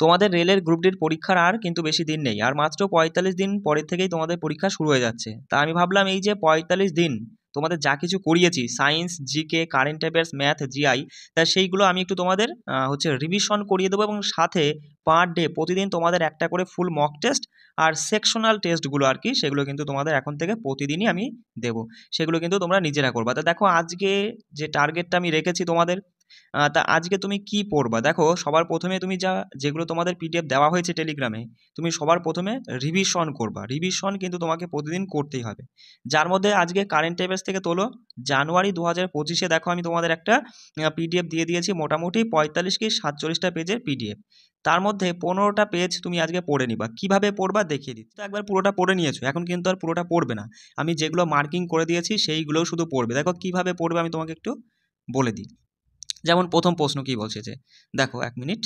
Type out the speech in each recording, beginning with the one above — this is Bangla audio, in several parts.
তোমাদের রেলের গ্রুপ ডির পরীক্ষার আর কিন্তু বেশি দিন নেই, আর মাত্র 45 দিন পরের থেকেই তোমাদের পরীক্ষা শুরু হয়ে যাচ্ছে। তা আমি ভাবলাম এই যে 45 দিন তোমাদের যা কিছু করিয়েছি, science, GK, current affairs, math, GI, তা সেইগুলো আমি একটু তোমাদের রিভিশন করিয়ে দেবো, এবং সাথে পার ডে প্রতিদিন তোমাদের একটা করে ফুল মক টেস্ট আর সেকশনাল টেস্টগুলো আর কি, সেগুলো কিন্তু তোমাদের এখন থেকে প্রতিদিনই আমি দেবো। সেগুলো কিন্তু তোমরা নিজেরা করবা। তা দেখো আজকে যে টার্গেটটা আমি রেখেছি তোমাদের, তা আজকে তুমি কি পড়বা? দেখো সবার প্রথমে তুমি যেগুলো তোমাদের পিডিএফ দেওয়া হয়েছে টেলিগ্রামে, তুমি সবার প্রথমে রিভিশন করবা। রিভিশন কিন্তু তোমাকে প্রতিদিন করতেই হবে। যার মধ্যে আজকে কারেন্ট অ্যাফেয়ার্স থেকে তোলো, জানুয়ারি 2025-এ দেখো আমি তোমাদের একটা পিডিএফ দিয়ে দিয়েছি, মোটামুটি 45 কি 47টা পেজের পিডিএফ। তার মধ্যে 15টা পেজ তুমি আজকে পড়ে নিবা। কিভাবে পড়বা দেখিয়ে দিচ্ছি। তো একবার পুরোটা পড়ে নিয়েছো, এখন কিন্তু আর পুরোটা পড়বে না। আমি যেগুলো মার্কিং করে দিয়েছি সেইগুলোও শুধু পড়বে। দেখো কিভাবে পড়বে আমি তোমাকে একটু বলে দিই। যেমন প্রথম প্রশ্ন কি বলছে যে, দেখো এক মিনিট,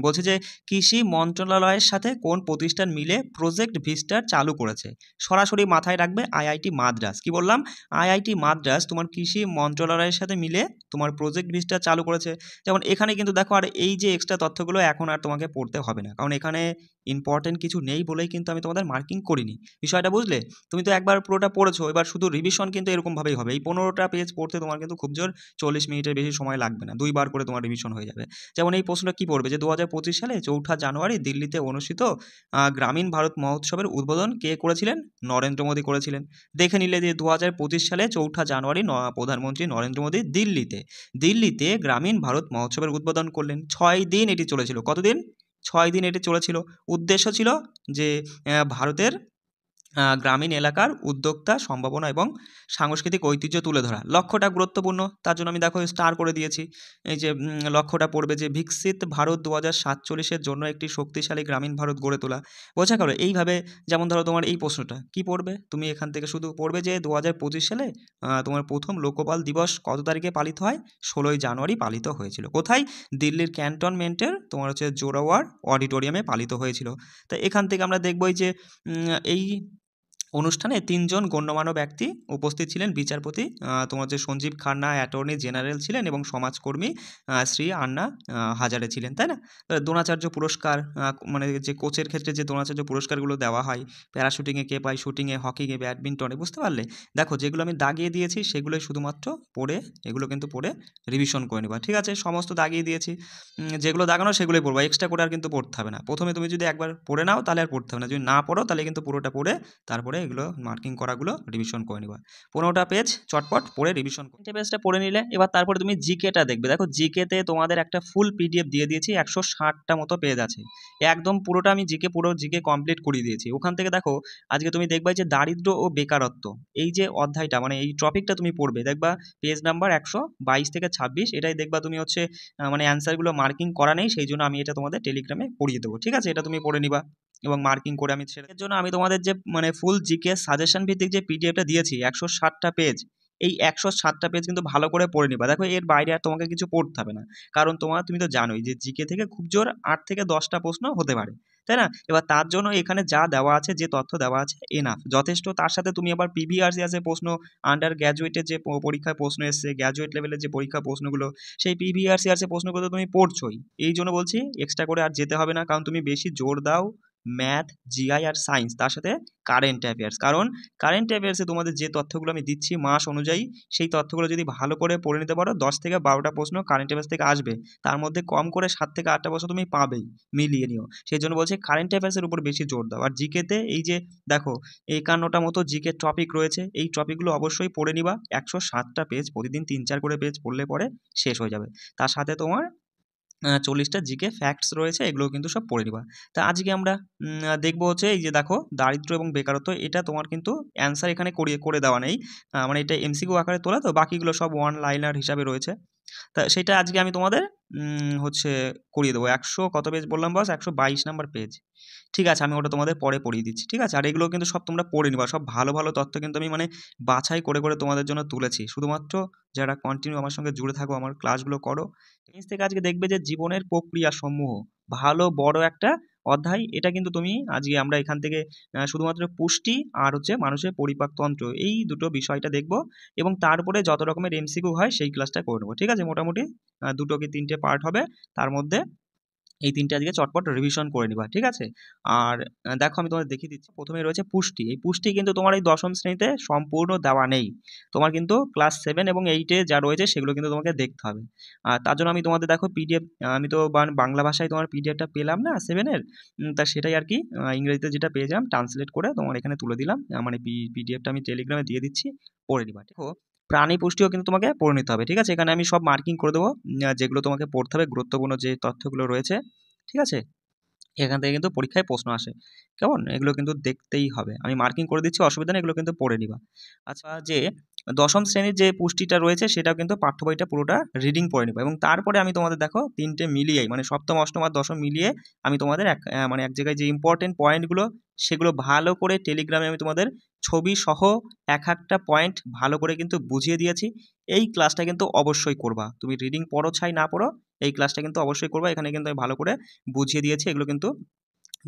বলছে যে কৃষি মন্ত্রণালয়ের সাথে কোন প্রতিষ্ঠান মিলে প্রজেক্ট ভিস্টার চালু করেছে? সরাসরি মাথায় রাখবে আইআইটি মাদ্রাজ। কি বললাম? আইআইটি মাদ্রাজ তোমার কৃষি মন্ত্রণালয়ের সাথে মিলে তোমার প্রজেক্ট ভিস্টার চালু করেছে। যেমন এখানে কিন্তু দেখো, আর এই যে এক্সট্রা তথ্যগুলো এখন আর তোমাকে পড়তে হবে না, কারণ এখানে ইম্পর্টেন্ট কিছু নেই বলেই কিন্তু আমি তোমাদের মার্কিং করিনি। বিষয়টা বুঝলে? তুমি তো একবার পুরোটা পড়েছো, এবার শুধু রিভিশন কিন্তু এরকমভাবেই হবে। এই 15টা পেজ পড়তে তোমার কিন্তু খুব জোর 40 মিনিটের বেশি সময় লাগবে না, 2বার করে তোমার রিভিশন হয়ে যাবে। যেমন এই প্রশ্নটা কি পড়বে যে 2025 সালে 4ঠা জানুয়ারি দিল্লিতে অনুষ্ঠিত গ্রামীণ ভারত মহোৎসবের উদ্বোধন কে করেছিলেন? নরেন্দ্র মোদী করেছিলেন। দেখে নিলে যে 2025 সালে 4ঠা জানুয়ারি প্রধানমন্ত্রী নরেন্দ্র মোদী দিল্লিতে গ্রামীণ ভারত মহোৎসবের উদ্বোধন করলেন। 6 দিন এটি চলেছিল। কতদিন? 6 দিন এটি চলেছিল। উদ্দেশ্য ছিল যে ভারতের গ্রামীণ এলাকার উদ্যোক্তা, সম্ভাবনা এবং সাংস্কৃতিক ঐতিহ্য তুলে ধরা। লক্ষ্যটা গুরুত্বপূর্ণ, তার জন্য আমি দেখো স্টার করে দিয়েছি। এই যে লক্ষ্যটা পড়বে যে বিকশিত ভারত 2047-এর জন্য একটি শক্তিশালী গ্রামীণ ভারত গড়ে তোলা। বোঝা গেল? এইভাবে যেমন ধরো তোমার এই প্রশ্নটা কি পড়বে, তুমি এখান থেকে শুধু পড়বে যে 2025 সালে তোমার প্রথম লোকপাল দিবস কত তারিখে পালিত হয়? 16ই জানুয়ারি পালিত হয়েছিল। কোথায়? দিল্লির ক্যান্টনমেন্টের তোমার হচ্ছে জোরাওয়ার অডিটোরিয়ামে পালিত হয়েছিল। তো এখান থেকে আমরা দেখবই যে এই অনুষ্ঠানে 3 জন গণ্যমান্য ব্যক্তি উপস্থিত ছিলেন। বিচারপতি তোমার হচ্ছে সঞ্জীব খান্না অ্যাটর্নি জেনারেল ছিলেন, এবং সমাজকর্মী শ্রী আন্না হাজারে ছিলেন, তাই না? দ্রোণাচার্য পুরস্কার, মানে যে কোচের ক্ষেত্রে যে দ্রোণাচার্য পুরস্কারগুলো দেওয়া হয়, প্যারাশুটিংয়ে কে পায়, শুটিংয়ে, হকিংয়ে, ব্যাডমিন্টনে, বুঝতে পারলে? দেখো যেগুলো আমি দাগিয়ে দিয়েছি সেগুলোই শুধুমাত্র পড়ে, এগুলো কিন্তু পড়ে রিভিশন করে নেবা, ঠিক আছে? সমস্ত দাগিয়ে দিয়েছি, যেগুলো দাগানো সেগুলোই পড়বা, এক্সট্রা করে আর কিন্তু পড়তে হবে না। প্রথমে তুমি যদি একবার পড়ে নাও তাহলে আর পড়তে হবে না, যদি না পড়ো তাহলে কিন্তু পুরোটা পড়ে তারপরে এগুলো মার্কিং করাগুলো রিভিশন করে নিবা। 15টা পেজ চটপট পড়ে রিভিশন করে পেজটা পড়ে নিলে, এবার তারপরে তুমি জিকেটা দেখবে। দেখো জিকেতে তোমাদের একটা ফুল পিডিএফ দিয়ে দিয়েছি, 160টা মতো পেজ আছে। একদম পুরোটা আমি পুরো জিকে কমপ্লিট করিয়ে দিয়েছি। ওখান থেকে দেখো আজকে তুমি দেখবা যে দারিদ্র ও বেকারত্ব, এই যে অধ্যায়টা, মানে এই টপিকটা তুমি পড়বে, দেখবা পেজ নাম্বার 122 থেকে 26, এটাই দেখবা তুমি হচ্ছে মানে অ্যান্সারগুলো মার্কিং করা নেই, সেই জন্য আমি এটা তোমাদের টেলিগ্রামে পড়িয়ে দেবো, ঠিক আছে? এটা তুমি পড়ে নিবা এবং মার্কিং করে আমি সেটার জন্য আমি তোমাদের যে মানে ফুল জিকে সাজেশন ভিত্তিক যে পিডিএফটা দিয়েছি 160টা পেজ, এই 160টা পেজ কিন্তু ভালো করে পড়ে নিবা। দেখো এর বাইরে আর তোমাকে কিছু পড়তে হবে না, কারণ তুমি তো জানোই যে জিকে থেকে খুব জোর 8 থেকে 10টা প্রশ্ন হতে পারে, তাই না? এবার তার জন্য এখানে যা দেওয়া আছে, যে তথ্য দেওয়া আছে, এনাফ, যথেষ্ট। তার সাথে তুমি আবার পিভিআরসিএস প্রশ্ন, আন্ডার গ্র্যাজুয়েটের যে পরীক্ষায় প্রশ্ন এসছে, গ্র্যাজুয়েট লেভেলের যে পরীক্ষা প্রশ্নগুলো, সেই পিভিআরসিএস প্রশ্নগুলো তুমি পড়ছোই। এই জন্য বলছি এক্সট্রা করে আর যেতে হবে না, কারণ তুমি বেশি জোর দাও ম্যাথ, জিআই আর সায়েন্স, তার সাথে কারেন্ট অ্যাফেয়ার্স। কারণ কারেন্ট অ্যাফেয়ার্সে তোমাদের যে তথ্যগুলো আমি দিচ্ছি মাস অনুযায়ী, সেই তথ্যগুলো যদি ভালো করে পড়ে নিতে পারো, 10 থেকে 12টা প্রশ্ন কারেন্ট অ্যাফেয়ার্স থেকে আসবে, তার মধ্যে কম করে 7 থেকে 8টা প্রশ্ন তুমি পাবেই, মিলিয়ে নিও। সেই জন্য বলছি কারেন্ট অ্যাফেয়ার্সের উপর বেশি জোর দাও। আর জিকেতে এই যে দেখো 51টা মতো জিকে টপিক রয়েছে, এই টপিকগুলো অবশ্যই পড়ে নিবা। 160টা পেজ, প্রতিদিন 3-4 করে পেজ পড়লে পরে শেষ হয়ে যাবে। তার সাথে তোমার 40টা জিকে ফ্যাক্টস রয়েছে, এগুলোও কিন্তু সব পড়ে নিবা। তা আজকে আমরা দেখবো হচ্ছে এই যে দেখো দারিদ্র এবং বেকারত্ব, এটা তোমার কিন্তু অ্যান্সার এখানে করে দেওয়া নেই, মানে এটা এমসিকিউ আকারে তোলা, তো বাকিগুলো সব ওয়ান লাইনার হিসাবে রয়েছে। তা সেটা আজকে আমি তোমাদের হচ্ছে করিয়ে দেবো। 100 কত পেজ বললাম বস? 122 নাম্বার পেজ। ঠিক আছে, আমি ওটা তোমাদের পরে পড়িয়ে দিচ্ছি, ঠিক আছে? আর এগুলো কিন্তু সব তোমরা পড়ে নিবা, সব ভালো ভালো তথ্য কিন্তু আমি মানে বাছাই করে করে তোমাদের জন্য তুলেছি। শুধুমাত্র যারা কন্টিনিউ আমার সঙ্গে জুড়ে থাকো, আমার ক্লাসগুলো করো, নিজ থেকে আজকে দেখবে যে জীবনের প্রক্রিয়া সমূহ, ভালো বড় একটা অধ্যায়। এটা কিন্তু তুমি আজকে আমরা এখান থেকে শুধুমাত্র পুষ্টি আর হচ্ছে মানুষের পরিপাকতন্ত্র, এই দুটো বিষয়টা দেখবো, এবং তারপরে যত রকমের এমসিকিউ হয় সেই ক্লাসটা করে নেবো, ঠিক আছে? মোটামুটি 2 কি 3টে পার্ট হবে, তার মধ্যে এই 3টে আজকে চটপট রিভিশন করে নিবা, ঠিক আছে? আর দেখো আমি তোমাদের দেখিয়ে দিচ্ছি। প্রথমেই রয়েছে পুষ্টি। এই পুষ্টি কিন্তু তোমার এই 10ম শ্রেণীতে সম্পূর্ণ দেওয়া নেই। তোমার কিন্তু ক্লাস 7 এবং 8 এ যা রয়েছে সেগুলো কিন্তু তোমাকে দেখতে হবে। আর তার জন্য আমি তোমাদের দেখো পিডিএফ, আমি তো বাংলা ভাষায় তোমার পিডিএফটা পেলাম না 7 এর, তা সেটাই আরকি ইংরেজিতে যেটা পেয়েছিলাম ট্রান্সলেট করে তোমার এখানে তুলে দিলাম। মানে পিডিএফটা আমি টেলিগ্রামে দিয়ে দিচ্ছি, পড়ে নিবা। দেখো প্রাণী পুষ্টিও কিন্তু তোমাকে পড়ে নিতে হবে, ঠিক আছে? এখানে আমি সব মার্কিং করে দেবো, যেগুলো তোমাকে পড়তে হবে, গুরুত্বপূর্ণ যে তথ্যগুলো রয়েছে, ঠিক আছে? এখান থেকে কিন্তু পরীক্ষায় প্রশ্ন আসে। কেমন? এগুলো কিন্তু দেখতেই হবে। আমি মার্কিং করে দিচ্ছি, অসুবিধা নেই, এগুলো কিন্তু পড়ে নিবা। আচ্ছা, যে 10ম শ্রেণীর যে পুষ্টিটা রয়েছে সেটাও কিন্তু পাঠ্য বইটা পুরোটা রিডিং পড়ে নিবা এবং তারপরে আমি তোমাদের দেখো 3টে মিলিয়েই মানে 7ম, 8ম আর 10ম মিলিয়ে আমি তোমাদের মানে এক জায়গায় যে ইম্পর্টেন্ট পয়েন্টগুলো সেগুলো ভালো করে টেলিগ্রামে আমি তোমাদের ছবি সহ এক একটা পয়েন্ট ভালো করে কিন্তু বুঝিয়ে দিয়েছি। এই ক্লাসটা কিন্তু অবশ্যই করবা। তুমি রিডিং পড়ো চাই না পড়ো, এই ক্লাসটা কিন্তু অবশ্যই করবা। এখানে কিন্তু আমি ভালো করে বুঝিয়ে দিয়েছি। এগুলো কিন্তু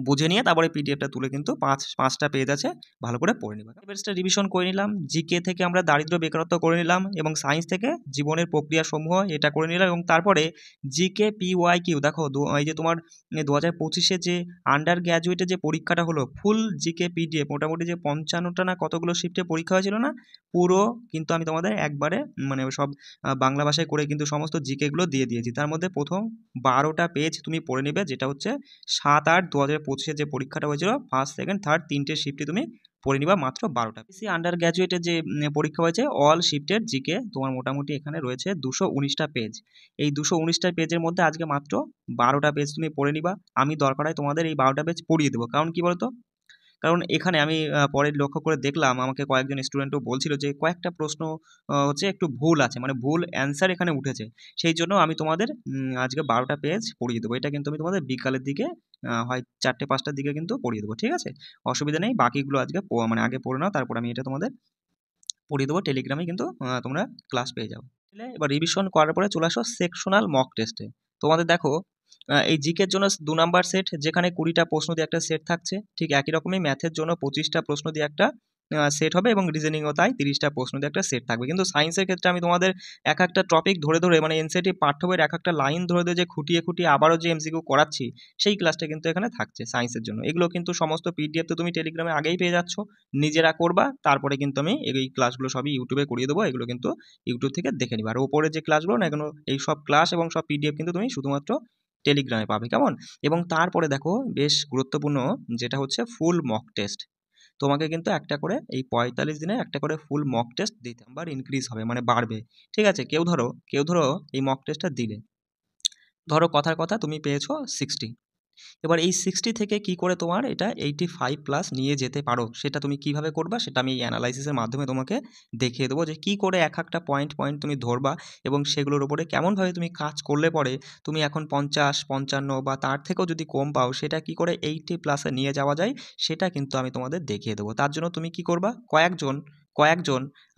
বুঝে নিয়ে তারপরে পিডিএফটা তুলে কিন্তু পাঁচটা পেজ আছে, ভালো করে পড়ে নিবা। পেজটা রিভিশন করে নিলাম। জিকে থেকে আমরা দারিদ্র বেকারত্ব করে নিলাম এবং সায়েন্স থেকে জীবনের প্রক্রিয়া সমূহ এটা করে নিলাম এবং তারপরে জিকে পিওয়াই কিউ দেখো এই যে তোমার 2025-এ যে আন্ডার গ্র্যাজুয়েটের যে পরীক্ষাটা হলো ফুল জিকে পিডিএফ, মোটামুটি যে 55টা না কতগুলো শিফটে পরীক্ষা হয়েছিল না, পুরো কিন্তু আমি তোমাদের একবারে মানে সব বাংলা ভাষায় করে কিন্তু সমস্ত জিকেগুলো দিয়ে দিয়েছি। তার মধ্যে প্রথম 12টা পেজ তুমি পড়ে নিবে, যেটা হচ্ছে 7-8-2025-এ যে পরীক্ষাটা হয়েছিল ফার্স্ট, সেকেন্ড, থার্ড 3টে শিফটে তুমি পড়ে নিবা মাত্র 12টা। আন্ডার গ্র্যাজুয়েটের যে পরীক্ষা হয়েছে অল শিফটের জিকে তোমার মোটামুটি এখানে রয়েছে 219টা পেজ। এই 219টা পেজের মধ্যে আজকে মাত্র 12টা পেজ তুমি পড়ে নিবা। আমি দরকার হয় তোমাদের এই 12টা পেজ পড়িয়ে দেবো। কারণ কি বলতো, কারণ এখানে আমি পরে লক্ষ্য করে দেখলাম আমাকে কয়েকজন স্টুডেন্টও বলছিল যে কয়েকটা প্রশ্ন হচ্ছে একটু ভুল আছে, মানে ভুল অ্যান্সার এখানে উঠেছে। সেই জন্য আমি তোমাদের আজকে 12টা পেজ পড়িয়ে দেবো। এটা কিন্তু আমি তোমাদের বিকালের দিকে হয় 4টে-5টার দিকে কিন্তু পড়িয়ে দেবো, ঠিক আছে? অসুবিধা নেই, বাকিগুলো আজকে মানে আগে পড়ে নাও, তারপর আমি এটা তোমাদের পড়িয়ে দেবো। টেলিগ্রামে কিন্তু তোমরা ক্লাস পেয়ে যাবে। এবার রিভিশন করার পরে চলে আসো সেকশনাল মক টেস্টে। তোমাদের দেখো এই জিকের জন্য 2 নাম্বার সেট, যেখানে 20টা প্রশ্ন দিয়ে একটা সেট থাকছে, ঠিক একই রকমই ম্যাথের জন্য 25টা প্রশ্ন দিয়ে একটা সেট হবে এবং রিজনিংও তাই 30টা প্রশ্ন দিয়ে একটা সেট থাকবে। কিন্তু সায়েন্সের ক্ষেত্রে আমি তোমাদের এক একটা টপিক ধরে ধরে মানে এনসিইআরটি পাঠ্য বইয়ের এক একটা লাইন ধরে ধরে যে খুঁটিয়ে খুঁটিয়ে আবারও যে এমসিকিউ করাচ্ছি, সেই ক্লাসটা কিন্তু এখানে থাকছে সায়েন্সের জন্য। এগুলো কিন্তু সমস্ত পিডিএফ তো তুমি টেলিগ্রামে আগেই পেয়ে যাচ্ছ, নিজেরা করবা। তারপরে কিন্তু আমি এই ক্লাসগুলো সবই ইউটিউবে করিয়ে দেবো, এগুলো কিন্তু ইউটিউব থেকে দেখে নিবা। আর ওপরে যে ক্লাসগুলো না, এগুলো এই সব ক্লাস এবং সব পিডিএফ কিন্তু তুমি শুধুমাত্র টেলিগ্রামে পাবে, কেমন? এবং তারপরে দেখো বেশ গুরুত্বপূর্ণ যেটা হচ্ছে ফুল মক টেস্ট। তোমাকে কিন্তু একটা করে এই 45 দিনে একটা করে ফুল মক টেস্ট দিতে নাম্বার ইনক্রিজ হবে, মানে বাড়বে, ঠিক আছে? কেউ ধরো এই মক টেস্টটা দিলে, ধরো কথার কথা তুমি পেয়েছো 60, এবার এই 60 থেকে কি করে তোমার এটা 85 প্লাস নিয়ে যেতে পারো, সেটা তুমি কিভাবে করবা সেটা আমি এই অ্যানালাইসিসের মাধ্যমে তোমাকে দেখিয়ে দেবো যে কি করে এক একটা পয়েন্ট পয়েন্ট তুমি ধরবা এবং সেগুলোর উপরে কেমনভাবে তুমি কাজ করলে পরে তুমি এখন 50-55 বা তার থেকেও যদি কম পাও সেটা কি করে 80 প্লাসে নিয়ে যাওয়া যায়, সেটা কিন্তু আমি তোমাদের দেখিয়ে দেবো। তার জন্য তুমি কি করবা, কয়েকজন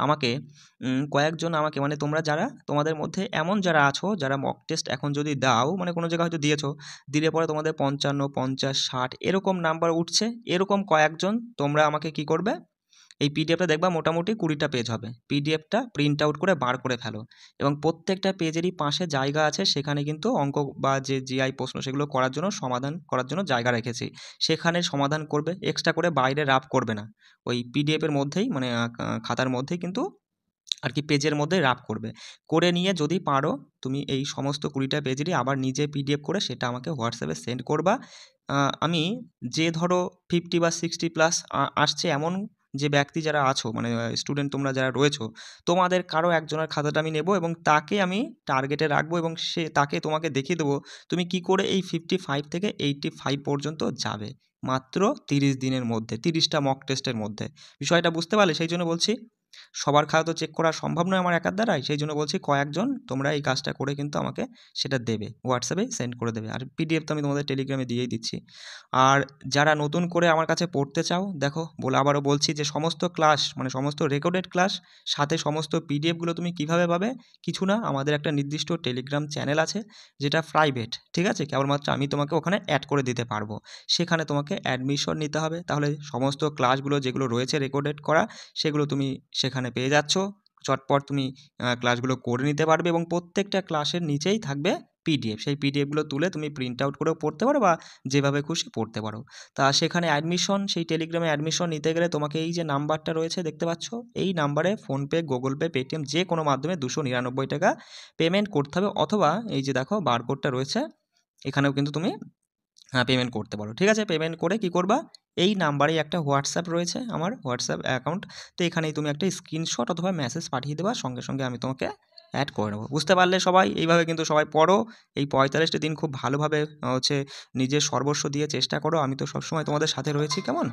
আমাকে মানে তোমরা যারা তোমাদের মধ্যে এমন যারা আছো যারা মক টেস্ট এখন যদি দাও, মানে কোনো জায়গায় হয়তো দিয়েছো, দিলে পরে তোমাদের 55, 50, 60 এরকম নাম্বার উঠছে, এরকম কয়েকজন তোমরা আমাকে কি করবে, এই পিডিএফটা দেখবা মোটামুটি 20টা পেজ হবে, পিডিএফটা প্রিন্ট আউট করে বার করে ফেলো এবং প্রত্যেকটা পেজেরই পাশে জায়গা আছে, সেখানে কিন্তু অঙ্ক বা যে জিআই প্রশ্ন সেগুলো করার জন্য সমাধান করার জন্য জায়গা রেখেছি, সেখানে সমাধান করবে, এক্সট্রা করে বাইরে রাফ করবে না। ওই পিডিএফের মধ্যেই মানে খাতার মধ্যেই কিন্তু আর কি পেজের মধ্যে রাফ করবে, করে নিয়ে যদি পারো তুমি এই সমস্ত 20টা পেজেরই আবার নিজে পিডিএফ করে সেটা আমাকে হোয়াটসঅ্যাপে সেন্ড করবা। আমি যে ধরো 50 বা 60 প্লাস আসছে এমন যে ব্যক্তি যারা আছো মানে স্টুডেন্ট তোমরা যারা রয়েছো, তোমাদের কারো একজনের খাতাটা আমি নেব এবং তাকে আমি টার্গেটে রাখবো এবং তাকে তোমাকে দেখিয়ে দেবো তুমি কি করে এই 55 থেকে 85 পর্যন্ত যাবে মাত্র 30 দিনের মধ্যে, 30টা মক টেস্টের মধ্যে। বিষয়টা বুঝতে পারলে? সেই জন্য বলছি সবার খাতা তো চেক করা সম্ভব নয় আমার একার দ্বারাই, সেই জন্য বলছি কয়েকজন তোমরা এই কাজটা করে কিন্তু আমাকে সেটা দেবে, হোয়াটসঅ্যাপে সেন্ড করে দেবে। আর পিডিএফ তো আমি তোমাদের টেলিগ্রামে দিয়েই দিচ্ছি। আর যারা নতুন করে আমার কাছে পড়তে চাও, দেখো আবারও বলছি যে সমস্ত ক্লাস মানে সমস্ত রেকর্ডেড ক্লাস সাথে সমস্ত পিডিএফগুলো তুমি কিভাবে পাবে, কিছু না, আমাদের একটা নির্দিষ্ট টেলিগ্রাম চ্যানেল আছে যেটা প্রাইভেট, ঠিক আছে? কেবলমাত্র আমি তোমাকে ওখানে অ্যাড করে দিতে পারবো, সেখানে তোমাকে অ্যাডমিশন নিতে হবে, তাহলে সমস্ত ক্লাসগুলো যেগুলো রয়েছে রেকর্ডেড করা সেগুলো তুমি সেখানে পেয়ে যাচ্ছ। চটপট তুমি ক্লাসগুলো করে নিতে পারবে এবং প্রত্যেকটা ক্লাসের নিচেই থাকবে পিডিএফ। সেই পিডিএফগুলো তুলে তুমি প্রিন্ট আউট করেও পড়তে পারো বা যেভাবে খুশি পড়তে পারো। তা সেখানে অ্যাডমিশন, সেই টেলিগ্রামে অ্যাডমিশন নিতে গেলে তোমাকে এই যে নাম্বারটা রয়েছে দেখতে পাচ্ছ, এই নাম্বারে ফোনপে, গুগল পে, পেটিএম যে কোনো মাধ্যমে 299 টাকা পেমেন্ট করতে হবে, অথবা এই যে দেখো বারকোডটা রয়েছে এখানেও কিন্তু তুমি পেমেন্ট করতে পারো। ঠিক আছে, পেমেন্ট করে কি করবা, এই নাম্বারেই একটা হোয়াটসঅ্যাপ রয়েছে, আমার হোয়াটসঅ্যাপ অ্যাকাউন্ট, তো এখানেই তুমি একটা স্ক্রিনশট অথবা মেসেজ পাঠিয়ে দেবা, সঙ্গে সঙ্গে আমি তোমাকে অ্যাড করে নেবো। বুঝতে পারলে সবাই? এইভাবে কিন্তু সবাই পড়ো, এই 45টা দিন খুব ভালোভাবে নিজের সর্বস্ব দিয়ে চেষ্টা করো। আমি তো সবসময় তোমাদের সাথে রয়েছি, কেমন?